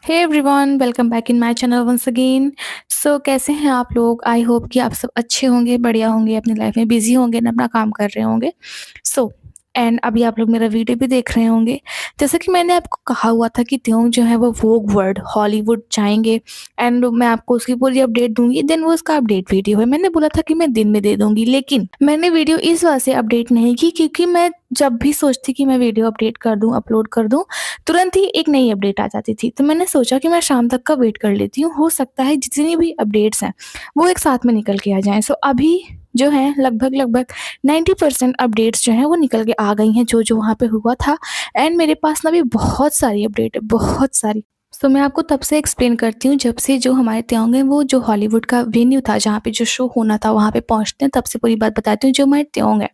Hey everyone, welcome back in my channel once again. So कैसे हैं आप लोग? आई होप कि आप सब अच्छे होंगे, बढ़िया होंगे, अपनी लाइफ में बिजी होंगे ना, अपना काम कर रहे होंगे। सो एंड अभी आप लोग मेरा वीडियो भी देख रहे होंगे। जैसा कि मैंने आपको कहा हुआ था कि त्यों जो है वो वोग वर्ल्ड हॉलीवुड जाएंगे एंड मैं आपको उसकी पूरी अपडेट दूंगी। देन वो उसका अपडेट वीडियो है, मैंने बोला था कि मैं दिन में दे दूंगी, लेकिन मैंने वीडियो इस वजह से अपडेट नहीं की क्योंकि मैं जब भी सोचती कि मैं वीडियो अपडेट कर दूं, अपलोड कर दूं, तुरंत ही एक नई अपडेट आ जाती थी। तो मैंने सोचा कि मैं शाम तक का वेट कर लेती हूँ, हो सकता है जितनी भी अपडेट्स हैं वो एक साथ में निकल के आ जाएँ। सो अभी जो है लगभग 90% अपडेट्स जो हैं वो निकल के आ गई हैं, जो वहाँ पे हुआ था। एंड मेरे पास ना भी बहुत सारी अपडेट है, बहुत सारी। सो मैं आपको तब से एक्सप्लेन करती हूँ जब से जो हमारे त्योंग हैं वो जो हॉलीवुड का वेन्यू था जहाँ पे जो शो होना था वहाँ पे पहुँचते हैं, तब से पूरी बात बताती हूँ। जो हमारे त्योंग है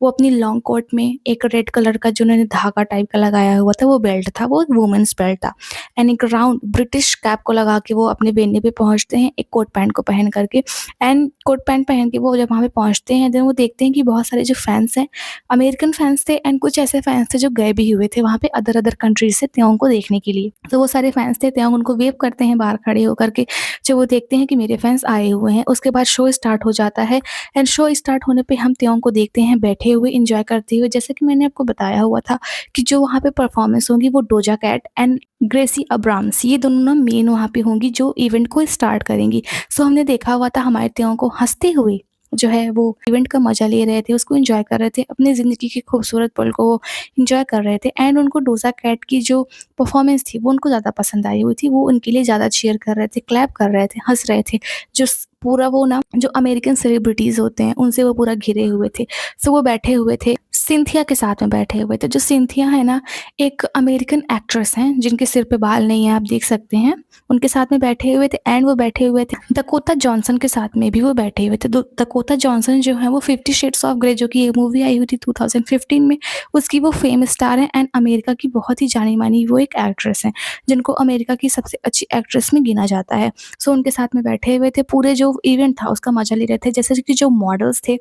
वो अपनी लॉन्ग कोट में एक रेड कलर का जो उन्होंने धागा टाइप का लगाया हुआ था वो बेल्ट था, वो वुमेन्स बेल्ट था। एंड एक राउंड ब्रिटिश कैप को लगा के वो अपने वेन्यू पे पहुंचते हैं एक कोट पैंट को पहन करके। एंड कोट पैंट पहन के वो जब वहाँ पे पहुंचते हैं देन वो देखते हैं कि बहुत सारे जो फैंस हैं अमेरिकन फैंस थे एंड कुछ ऐसे फैंस थे जो गए भी हुए थे वहाँ पे अदर अदर कंट्रीज से त्योंग को देखने के लिए। तो वो सारे फैंस थे, त्योंग उनको वेव करते हैं बाहर खड़े होकर के। जब वो देखते हैं कि मेरे फैंस आए हुए हैं, उसके बाद शो स्टार्ट हो जाता है। एंड शो स्टार्ट होने पे हम त्योंग को देखते हैं बैठे हुए एंजॉय करते हुए। जैसे कि मैंने आपको बताया हुआ था कि जो वहाँ पे परफॉर्मेंस होंगी वो Doja Cat and Gracie Abrams, ये दोनों ना मेन वहाँ पे होंगी जो इवेंट को स्टार्ट करेंगी। सो हमने देखा हुआ था हमारे त्यों को हंसते हुए जो है वो इवेंट का मजा ले रहे थे, उसको एंजॉय कर रहे थे, अपनी ज़िंदगी के खूबसूरत पल को वो एंजॉय कर रहे थे। एंड उनको डोजा कैट की जो परफॉर्मेंस थी वो उनको ज़्यादा पसंद आई हुई थी, वो उनके लिए ज़्यादा चीयर कर रहे थे, क्लैप कर रहे थे, हंस रहे थे। जो पूरा वो ना जो अमेरिकन सेलिब्रिटीज़ होते हैं उनसे वो पूरा घिरे हुए थे। सो वो बैठे हुए थे, सिंथिया के साथ में बैठे हुए थे। जो सिंथिया है ना, एक अमेरिकन एक्ट्रेस हैं जिनके सिर पे बाल नहीं है, आप देख सकते हैं। उनके साथ में बैठे हुए थे एंड वो बैठे हुए थे डकोटा जॉनसन के साथ में भी वो बैठे हुए थे। डकोटा जॉनसन जो है वो 50 शेड्स ऑफ ग्रे, जो कि एक मूवी आई हुई थी 2015 में, उसकी वो फेम स्टार है एंड अमेरिका की बहुत ही जानी-मानी वो एक एक्ट्रेस हैं, जिनको अमेरिका की सबसे अच्छी एक्ट्रेस में गिना जाता है। सो उनके साथ में बैठे हुए थे, पूरे जो इवेंट था उसका मज़ा ले रहे थे। जैसे कि जो मॉडल्स थे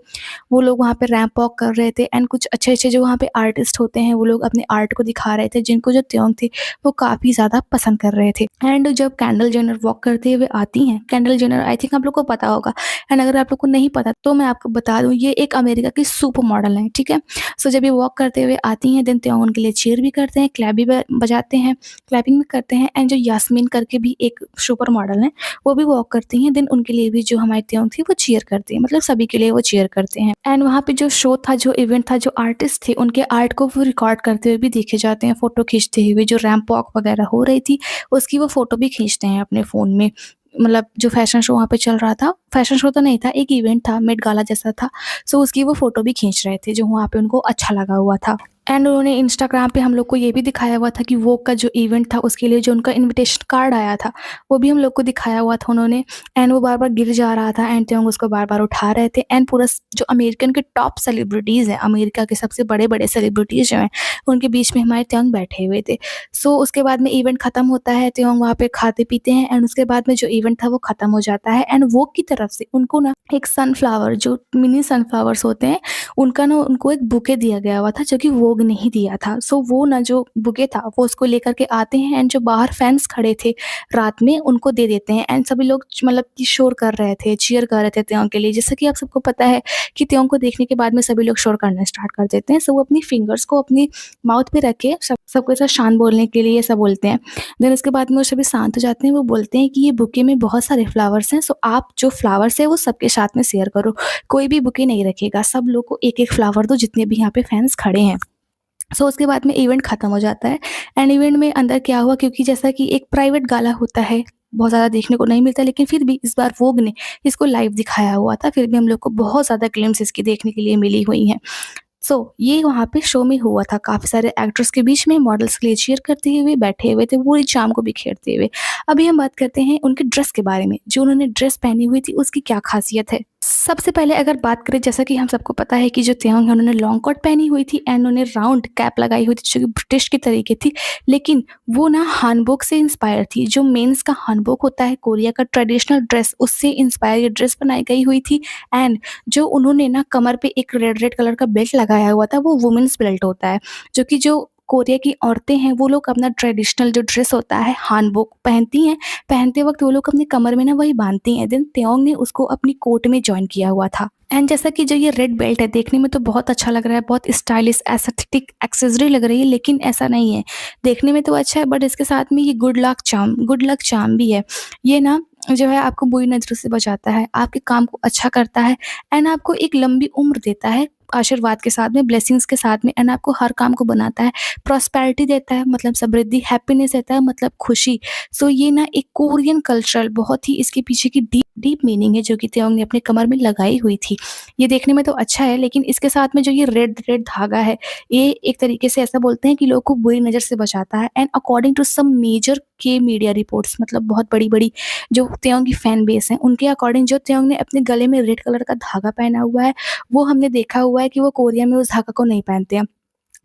वो लोग वहाँ पे रैंप वॉक कर रहे थे एंड कुछ अच्छे-अच्छे जो वहाँ पे आर्टिस्ट होते हैं वो लोग अपने आर्ट को दिखा रहे थे, जिनको जो त्योंग थे वो काफ़ी ज़्यादा पसंद कर रहे थे। एंड जब कैंडल जेनर वॉक करते हुए आती हैं, कैंडल जेनर आई थिंक आप लोग को पता होगा। एंड अगर आप लोग को नहीं पता तो मैं आपको बता दूँ, ये एक अमेरिका की सुपर मॉडल हैं, ठीक है? सो जब ये वॉक करते हुए आती हैं देन त्योंग उनके लिए चीयर भी करते हैं, क्लैप भी बजाते हैं, क्लैपिंग भी करते हैं। एंड जो यास्मीन करके भी एक सुपर मॉडल हैं, वो भी वॉक करती हैं, देन उनके लिए भी जो हमारी त्योंग थी वो चीयर करती हैं, मतलब सभी के लिए वो चीयर करते हैं। एंड वहाँ पे जो शो था, जो इवेंट था, जो आर्टिस्ट थे उनके आर्ट को वो रिकॉर्ड करते हुए भी देखे जाते हैं, फ़ोटो खींचते हुए। जो रैंप वॉक वगैरह हो रही थी उसकी वो फ़ोटो भी खींचते हैं अपने फ़ोन में। मतलब जो फैशन शो वहाँ पे चल रहा था, फैशन शो तो नहीं था, एक इवेंट था, मेट गाला जैसा था। सो उसकी वो फ़ोटो भी खींच रहे थे जो वहाँ पे उनको अच्छा लगा हुआ था। एंड उन्होंने इंस्टाग्राम पे हम लोग को ये भी दिखाया हुआ था कि वोग का जो इवेंट था उसके लिए जो उनका इन्विटेशन कार्ड आया था वो भी हम लोग को दिखाया हुआ था उन्होंने। एंड वो बार-बार गिर जा रहा था एंड त्योंग उसको बार-बार उठा रहे थे। एंड पूरा जो अमेरिकन के टॉप सेलिब्रिटीज़ हैं, अमेरिका के सबसे बड़े-बड़े सेलिब्रिटीज़ जो हैं, उनके बीच में हमारे त्योंग बैठे हुए थे। सो उसके बाद में इवेंट खत्म होता है, त्योंग वहाँ पे खाते-पीते हैं एंड उसके बाद में जो इवेंट था वो खत्म हो जाता है। एंड वोग की तरफ से उनको ना एक सनफ्लावर, जो मिनी सनफ्लावर्स होते हैं, उनका ना उनको एक बुके दिया गया हुआ था जो कि वोग ने ही दिया था। सो वो ना जो बुके था वो उसको लेकर के आते हैं एंड जो बाहर फैन्स खड़े थे रात में उनको दे देते हैं। एंड सभी लोग मतलब कि शोर कर रहे थे, चीयर कर रहे थे त्योंग के लिए। जैसा कि आप सबको पता है कि त्योंग को देखने के बाद में सभी लोग शोर करना स्टार्ट कर देते हैं। सो वो अपनी फिंगर्स को अपनी माउथ पे रख के सबके साथ शांत बोलने के लिए ऐसा बोलते हैं। देन उसके बाद में वो सभी शांत हो जाते हैं। वो बोलते हैं कि ये बुके में बहुत सारे फ्लावर्स हैं, सो आप जो फ्लावर्स है वो सबके साथ में शेयर करो। कोई भी बुके नहीं रखेगा, सब लोग को एक-एक फ्लावर दो जितने भी यहाँ पे फैन्स खड़े हैं। सो उसके बाद में इवेंट खत्म हो जाता है। एंड इवेंट में अंदर क्या हुआ, क्योंकि जैसा कि एक प्राइवेट गाला होता है, बहुत ज़्यादा देखने को नहीं मिलता, लेकिन फिर भी इस बार वोग ने इसको लाइव दिखाया हुआ था, फिर भी हम लोग को बहुत ज़्यादा ग्लिम्स इसकी देखने के लिए मिली हुई हैं। ये वहाँ पे शो में हुआ था, काफ़ी सारे एक्टर्स के बीच में मॉडल्स के लिए चीयर करते हुए बैठे हुए थे, पूरी शाम को बिखेरते हुए। अभी हम बात करते हैं उनके ड्रेस के बारे में, जो उन्होंने ड्रेस पहनी हुई थी उसकी क्या ख़ासियत है। सबसे पहले अगर बात करें, जैसा कि हम सबको पता है कि जो त्योंग है उन्होंने लॉन्ग कोट पहनी हुई थी एंड उन्होंने राउंड कैप लगाई हुई थी जो कि ब्रिटिश की तरीके थी, लेकिन वो ना हानबोक से इंस्पायर थी। जो मेंस का हानबोक होता है, कोरिया का ट्रेडिशनल ड्रेस, उससे इंस्पायर ये ड्रेस बनाई गई हुई थी। एंड जो उन्होंने ना कमर पे एक रेड रेड कलर का बेल्ट लगाया हुआ था वो वुमेन्स बेल्ट होता है, जो कि जो कोरिया की औरतें हैं वो लोग अपना ट्रेडिशनल जो ड्रेस होता है हानबोक पहनती हैं। पहनते वक़्त वो लोग अपनी कमर में ना वही बाँधती हैं। देन त्योंग ने उसको अपनी कोर्ट में जॉइन किया हुआ था। एंड जैसा कि जो ये रेड बेल्ट है देखने में तो बहुत अच्छा लग रहा है, बहुत स्टाइलिश एस्थेटिक एक्सेसरी लग रही है, लेकिन ऐसा नहीं है। देखने में तो अच्छा है बट इसके साथ में ये गुड लक चार्म भी है। ये ना जो है आपको बुरी नज़रों से बचाता है, आपके काम को अच्छा करता है एंड आपको एक लंबी उम्र देता है, आशीर्वाद के साथ में, ब्लेसिंग्स के साथ में एंड आपको हर काम को बनाता है। प्रॉस्पेरिटी देता है मतलब समृद्धि, हैप्पीनेस देता है मतलब खुशी। सो ये ना एक कोरियन कल्चरल बहुत ही इसके पीछे की डीप डीप मीनिंग है जो कि त्योंग ने अपने कमर में लगाई हुई थी। ये देखने में तो अच्छा है लेकिन इसके साथ में जो ये रेड रेड धागा है, ये एक तरीके से ऐसा बोलते हैं कि लोगों को बुरी नज़र से बचाता है and according to some major के मीडिया रिपोर्ट्स मतलब बहुत बड़ी-बड़ी जो त्योंग की फैन बेस है, उनके अकॉर्डिंग जो त्योंग ने अपने गले में रेड कलर का धागा पहना हुआ है, वो हमने देखा हुआ है कि वो कोरिया में उस धागा को नहीं पहनते हैं।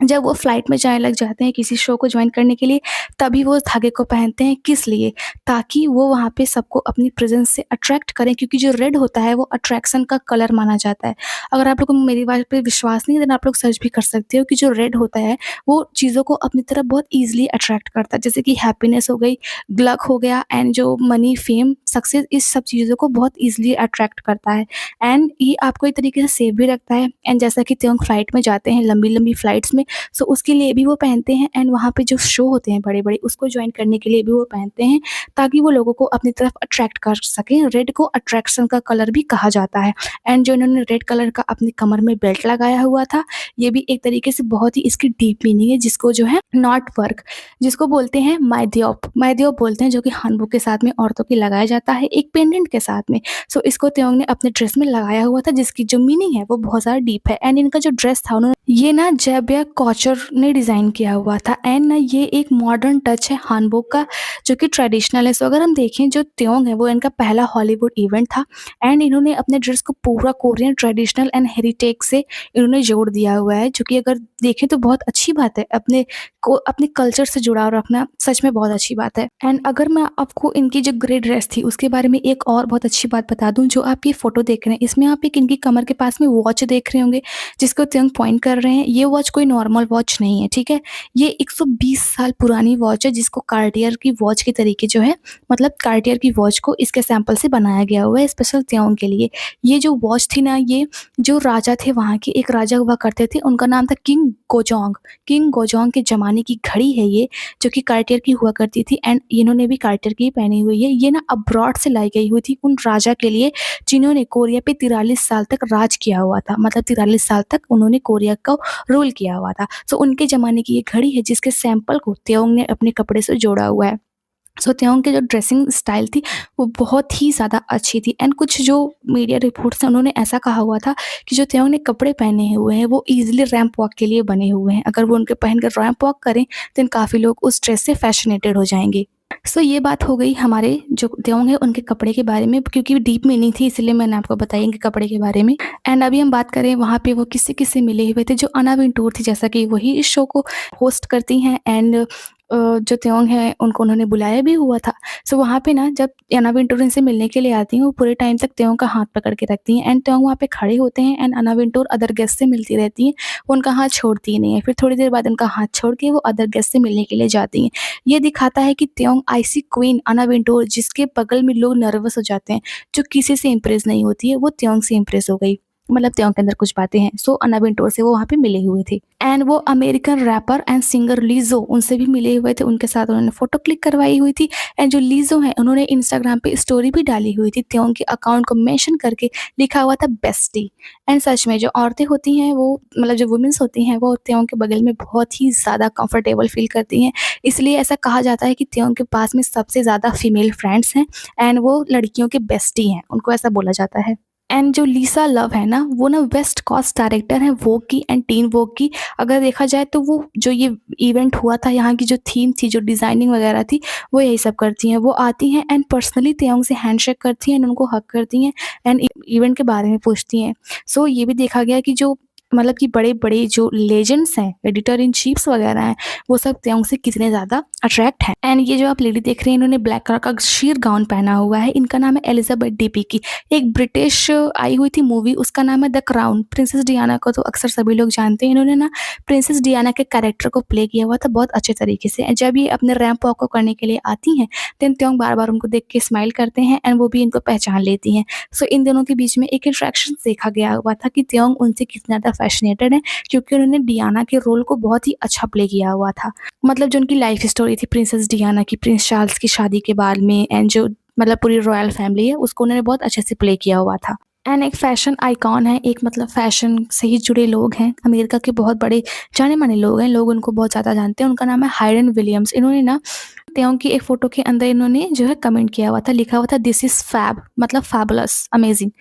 जब वो फ्लाइट में जाने लग जाते हैं किसी शो को जॉइन करने के लिए, तभी वो उस धागे को पहनते हैं, किस लिए? ताकि वो वहाँ पे सबको अपनी प्रेज़ेंस से अट्रैक्ट करें क्योंकि जो रेड होता है वो अट्रैक्शन का कलर माना जाता है। अगर आप लोगों को मेरी बात पे विश्वास नहीं है देन आप लोग सर्च भी कर सकते हो कि जो रेड होता है, वो चीज़ों को अपनी तरफ बहुत ईज़िली अट्रैक्ट करता है। जैसे कि हैप्पीनेस हो गई, लक हो गया एंड जो मनी, फेम, सक्सेस इस सब चीज़ों को बहुत ईज़िली अट्रैक्ट करता है एंड ये आपको एक तरीके से सेफ भी रखता है एंड जैसा कि त्योंग फ्लाइट में जाते हैं, लंबी-लंबी फ्लाइट्स में, सो उसके लिए भी वो पहनते हैं एंड वहाँ पे जो शो होते हैं बड़े-बड़े उसको जॉइन करने के लिए भी वो पहनते हैं ताकि वो लोगों को अपनी तरफ अट्रैक्ट कर सकें। रेड को अट्रैक्शन का कलर भी कहा जाता है एंड जो इन्होंने रेड कलर का अपनी कमर में बेल्ट लगाया हुआ था, ये भी एक तरीके से बहुत ही इसकी डीप मीनिंग है जिसको जो है नॉट वर्क जिसको बोलते हैं मायदियोप बोलते हैं जो कि हानबुक के साथ में औरतों की लगाया जाता है एक पेंडेंट के साथ में। सो इसको त्योंग ने अपने ड्रेस में लगाया हुआ था जिसकी जो मीनिंग है वो बहुत ज़्यादा डीप है एंड इनका जो ड्रेस था उन्होंने ये ना जेबिया कॉचर ने डिज़ाइन किया हुआ था एंड ना ये एक मॉडर्न टच है हानबोक का जो कि ट्रेडिशनल है। सो अगर हम देखें जो त्योंग है वो इनका पहला हॉलीवुड इवेंट था एंड इन्होंने अपने ड्रेस को पूरा कोरियन ट्रेडिशनल एंड हेरिटेज से इन्होंने जोड़ दिया हुआ है जो कि अगर देखें तो बहुत अच्छी बात है। अपने कल्चर से जुड़ाव रखना सच में बहुत अच्छी बात है। एंड अगर मैं आपको इनकी जो ग्रे ड्रेस थी उसके बारे में एक और बहुत अच्छी बात बता दूं, जो आप ये फोटो देख रहे हैं इसमें आप एक इनकी कमर के पास में वॉच देख रहे होंगे जिसको त्योंग पॉइंट कर रहे हैं। ये वॉच कोई नॉर्मल वॉच नहीं है, ठीक है। ये 120 साल पुरानी वॉच है जिसको कार्टियर की वॉच के तरीके जो है मतलब कार्टियर की वॉच को इसके सैंपल से बनाया गया हुआ है स्पेशल त्योंग के लिए। ये जो वॉच थी ना, ये जो राजा थे वहाँ के, एक राजा हुआ करते थे, उनका नाम था किंग गोजोंग के ज़माने की घड़ी है ये, जो कि कार्टियर की हुआ करती थी एंड इन्होंने भी कार्टियर की पहनी हुई है। ये ना अब्रॉड से लाई गई हुई थी उन राजा के लिए जिन्होंने कोरिया पे 43 साल तक राज किया हुआ था, मतलब 43 साल तक उन्होंने कोरिया को रूल किया हुआ था। सो उनके ज़माने की ये घड़ी है जिसके सैंपल को त्योंग ने अपने कपड़े से जोड़ा हुआ है। सो त्योंग की जो ड्रेसिंग स्टाइल थी वो बहुत ही ज़्यादा अच्छी थी एंड कुछ जो मीडिया रिपोर्ट्स हैं उन्होंने ऐसा कहा हुआ था कि जो त्योंग ने कपड़े पहने हुए हैं वो ईजिली रैंप वॉक के लिए बने हुए हैं। अगर वो उनके पहन कर रैंप वॉक करें देन काफ़ी लोग उस ड्रेस से फैसिनेटेड हो जाएंगे। सो ये बात हो गई हमारे जो त्योंग है उनके कपड़े के बारे में, क्योंकि डीप मीनिंग थी इसलिए मैंने आपको बताई इनके कपड़े के बारे में। एंड अभी हम बात करें वहाँ पे वो किससे किससे मिले हुए थे। जो अना विंटूर थी जैसा कि वही इस शो को होस्ट करती हैं एंड जो त्योंग है उनको उन्होंने बुलाया भी हुआ था। सो वहाँ पे ना जब अना विंटूर इनसे मिलने के लिए आती हैं वो पूरे टाइम तक त्योंग का हाथ पकड़ के रखती हैं एंड त्योंग वहाँ पे खड़े होते हैं एंड अना विंटूर अदर गेस्ट से मिलती रहती हैं, वो उनका हाथ छोड़ती ही नहीं है। फिर थोड़ी देर बाद उनका हाथ छोड़ के वो अदर गेस्ट से मिलने के लिए जाती हैं। ये दिखाता है कि त्योंग आइसी क्वीन अना विंटूर जिसके बगल में लोग नर्वस हो जाते हैं, जो किसी से इम्प्रेस नहीं होती है, वो त्योंग से इम्प्रेस हो गई। मतलब त्योंग के अंदर कुछ बातें हैं। सो अना विंटूर से वो वहाँ पे मिले हुए थे एंड वो अमेरिकन रैपर एंड सिंगर लीजो उनसे भी मिले हुए थे, उनके साथ उन्होंने फोटो क्लिक करवाई हुई थी एंड जो लीजो है उन्होंने इंस्टाग्राम पे स्टोरी भी डाली हुई थी त्योंग के अकाउंट को मेंशन करके, लिखा हुआ था बेस्टी। एंड सच में जो औरतें होती हैं वो मतलब जो वुमेन्स होती हैं वो त्योंग के बगल में बहुत ही ज़्यादा कंफर्टेबल फील करती हैं। इसलिए ऐसा कहा जाता है कि त्योंग के पास में सबसे ज़्यादा फीमेल फ्रेंड्स हैं एंड वो लड़कियों के बेस्टी हैं, उनको ऐसा बोला जाता है। एंड जो लीसा लव है ना वो ना वेस्ट कोस्ट डायरेक्टर है वोग की एंड टीन वोग की। अगर देखा जाए तो वो जो ये इवेंट हुआ था यहाँ की जो थीम थी, जो डिज़ाइनिंग वगैरह थी, वो यही सब करती हैं। वो आती हैं एंड पर्सनली त्योंग से हैंडशेक करती हैं एंड उनको हक करती हैं एंड इवेंट के बारे में पूछती हैं। सो ये भी देखा गया कि जो मतलब कि बड़े-बड़े जो लेजेंड्स हैं, एडिटर इन चीफ्स वगैरह हैं, वो सब त्योंग से कितने ज़्यादा अट्रैक्ट हैं। एंड ये जो आप लेडी देख रही हैं, इन्होंने ब्लैक कलर का sheer गाउन पहना हुआ है। इनका नाम है एलिज़ाबेथ डिपिकी। एक ब्रिटिश आई हुई थी मूवी, उसका नाम है द क्राउन। प्रिंसेस डियाना को तो अक्सर सभी लोग जानते हैं। इन्होंने ना प्रिंसेस डियाना के कैरेक्टर को प्ले किया हुआ था बहुत अच्छे तरीके से। एंड जब ये अपने रैंप वॉक को करने के लिए आती हैं, देन त्योंग बार-बार उनको देख के स्माइल करते हैं एंड वो भी इनको पहचान लेती हैं। सो इन दोनों के बीच में एक इंटरेक्शन देखा गया हुआ था कि त्योंग उनसे कितना ज़्यादा फैसिनेटेड है, क्योंकि उन्होंने डियाना के रोल को बहुत ही अच्छा प्ले किया हुआ था। मतलब जो उनकी लाइफ स्टोरी थी प्रिंसेस डियाना की, प्रिंस चार्ल्स की शादी के बाद में, एंड जो मतलब पूरी रॉयल फैमिली है, उसको उन्होंने बहुत अच्छे से प्ले किया हुआ था। एंड एक फैशन आइकॉन है, एक मतलब फैशन से ही जुड़े लोग हैं, अमेरिका के बहुत बड़े जाने-माने लोग हैं, लोग उनको बहुत ज़्यादा जानते हैं। उनका नाम है हायरन विलियम्स। इन्होंने ना त्योंग की एक फ़ोटो के अंदर इन्होंने जो है कमेंट किया हुआ था, लिखा हुआ था दिस इज़ फैब, मतलब फैबुलस, अमेज़िंग।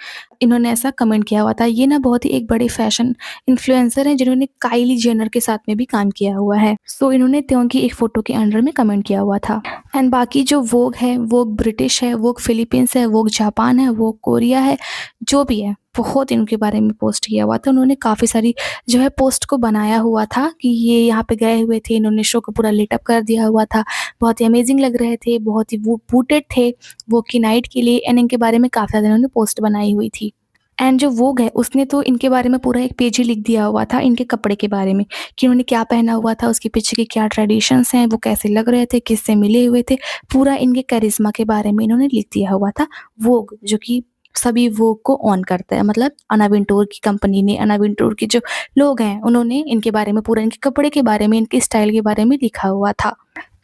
इन्होंने ऐसा कमेंट किया हुआ था। ये ना बहुत ही एक बड़े फैशन इन्फ्लुएंसर हैं, जिन्होंने काइली जेनर के साथ में भी काम किया हुआ है। सो इन्होंने त्योंग की एक फ़ोटो के अंडर में कमेंट किया हुआ था। एंड बाकी जो वोग है, वोग ब्रिटिश है, वोग फिलीपींस है, वोग जापान है, वोग कोरिया है, जो भी है, बहुत इनके बारे में पोस्ट किया हुआ था। उन्होंने काफ़ी सारी जो है पोस्ट को बनाया हुआ था कि ये यहाँ पे गए हुए थे, इन्होंने शो को पूरा लिट अप कर दिया हुआ था, बहुत ही अमेज़िंग लग रहे थे, बहुत ही वो बूटेड थे वो की नाइट के लिए, एंड इनके बारे में काफ़ी ज़्यादा इन्होंने पोस्ट बनाई हुई थी। एंड जो वोग है, उसने तो इनके बारे में पूरा एक पेज ही लिख दिया हुआ था इनके कपड़े के बारे में, कि उन्होंने क्या पहना हुआ था, उसके पीछे के क्या ट्रेडिशंस हैं, वो कैसे लग रहे थे, किससे मिले हुए थे, पूरा इनके करिश्मा के बारे में इन्होंने लिख दिया हुआ था। वोग जो कि सभी वोग को ऑन करता है, मतलब अन्ना विंटोर की कंपनी ने, अन्ना विंटोर के जो लोग हैं, उन्होंने इनके बारे में पूरा इनके कपड़े के बारे में, इनके स्टाइल के बारे में लिखा हुआ था।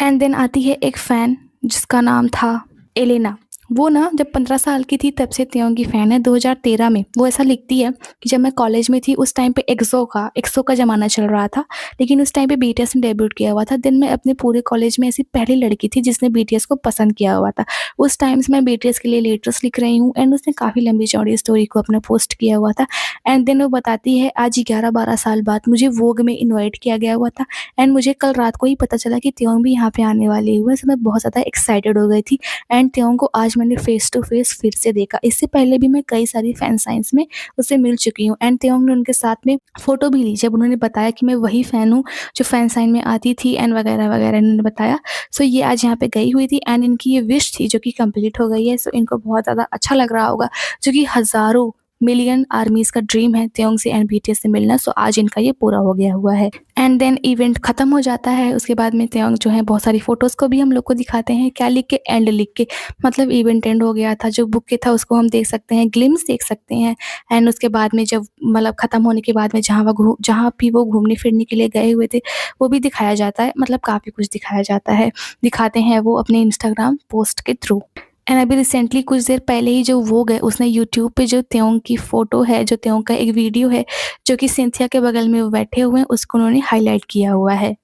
एंड देन आती है एक फ़ैन जिसका नाम था एलेना। वो ना जब 15 साल की थी तब से त्योंग की फ़ैन है। 2013 में वो ऐसा लिखती है कि जब मैं कॉलेज में थी उस टाइम पे एक्सो का ज़माना चल रहा था, लेकिन उस टाइम पे बीटीएस ने डेब्यूट किया हुआ था। देन मैं अपने पूरे कॉलेज में ऐसी पहली लड़की थी जिसने बीटीएस को पसंद किया हुआ था। उस टाइम से मैं बीटीएस के लिए लेटर्स लिख रही हूँ, एंड उसने काफ़ी लंबी चौड़ी स्टोरी को अपना पोस्ट किया हुआ था। एंड देन वो बताती है आज 11-12 साल बाद मुझे वोग में इनवाइट किया गया हुआ था, एंड मुझे कल रात को ही पता चला कि त्योंग भी यहाँ पे आने वाली हुई है। सो मैं बहुत ज़्यादा एक्साइटेड हो गई थी, एंड त्योंग को आज मैंने फेस टू फेस फिर से देखा। इससे पहले भी मैं कई सारी फैन साइंस में उससे मिल चुकी हूँ, एंड त्योंग ने उनके साथ में फ़ोटो भी ली जब उन्होंने बताया कि मैं वही फ़ैन हूँ जो फैन साइन में आती थी, एंड वगैरह-वगैरह इन्होंने बताया। सो ये आज यहाँ पे गई हुई थी, एंड इनकी ये विश थी जो कि कंप्लीट हो गई है। सो इनको बहुत ज़्यादा अच्छा लग रहा होगा, जो कि हज़ारों मिलियन आर्मीज़ का ड्रीम है त्योंग से एंड बीटीएस से मिलना। सो आज इनका ये पूरा हो गया हुआ है। एंड देन इवेंट खत्म हो जाता है। उसके बाद में त्योंग जो है बहुत सारी फ़ोटोज़ को भी हम लोग को दिखाते हैं, क्या लिख के, एंड लिख के, मतलब इवेंट एंड हो गया था। जो बुक के था उसको हम देख सकते हैं, ग्लिम्स देख सकते हैं। एंड उसके बाद में जब मतलब खत्म होने के बाद में जहाँ भी वो घूमने फिरने के लिए गए हुए थे, वो भी दिखाया जाता है, मतलब काफ़ी कुछ दिखाया जाता है। दिखाते हैं वो अपने इंस्टाग्राम पोस्ट के थ्रू। एंड अभी रिसेंटली कुछ देर पहले ही जो वोग है उसने यूट्यूब पे जो त्योंग की फ़ोटो है, जो त्योंग का एक वीडियो है, जो कि सिंथिया के बगल में वो बैठे हुए हैं, उसको उन्होंने हाइलाइट किया हुआ है।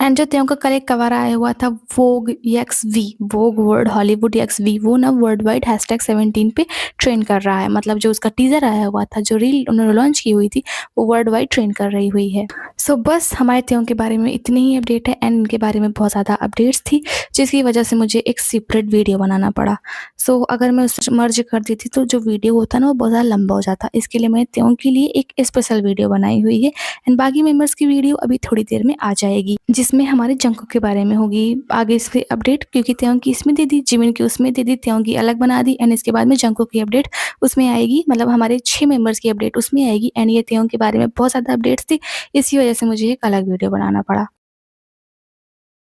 एंड जो त्यों का कल एक कवर आया हुआ था वोग एक्सवी, वोग वर्ल्ड हॉलीवुड एक्सवी, वो ना वर्ल्ड वाइड #17 पे ट्रेंड कर रहा है। मतलब जो उसका टीज़र आया हुआ था, जो रील उन्होंने लॉन्च की हुई थी, वो वर्ल्ड वाइड ट्रेंड कर रही हुई है। सो बस हमारे त्यों के बारे में इतनी ही अपडेट है, एंड इनके बारे में बहुत ज़्यादा अपडेट्स थी, जिसकी वजह से मुझे एक सेपरेट वीडियो बनाना पड़ा। सो अगर मैं उसे मर्ज कर देती तो जो वीडियो होता ना वो बहुत ज़्यादा लंबा हो जाता। इसके लिए मैंने त्यों के लिए एक स्पेशल वीडियो बनाई हुई है, एंड बाकी मेंबर्स की वीडियो अभी थोड़ी देर में आ जाएगी, जिसमें हमारे जंकुक के बारे में होगी आगे इसकी अपडेट, क्योंकि त्यों की इसमें दे दी, जिमिन की उसमें दे दी, त्यों की अलग बना दी, एंड इसके बाद में जंकुक की अपडेट उसमें आएगी, मतलब हमारे 6 मेंबर्स की अपडेट उसमें आएगी। एंड ये त्यों के बारे में बहुत ज़्यादा अपडेट्स थी, इसी वजह से मुझे एक अलग वीडियो बनाना पड़ा।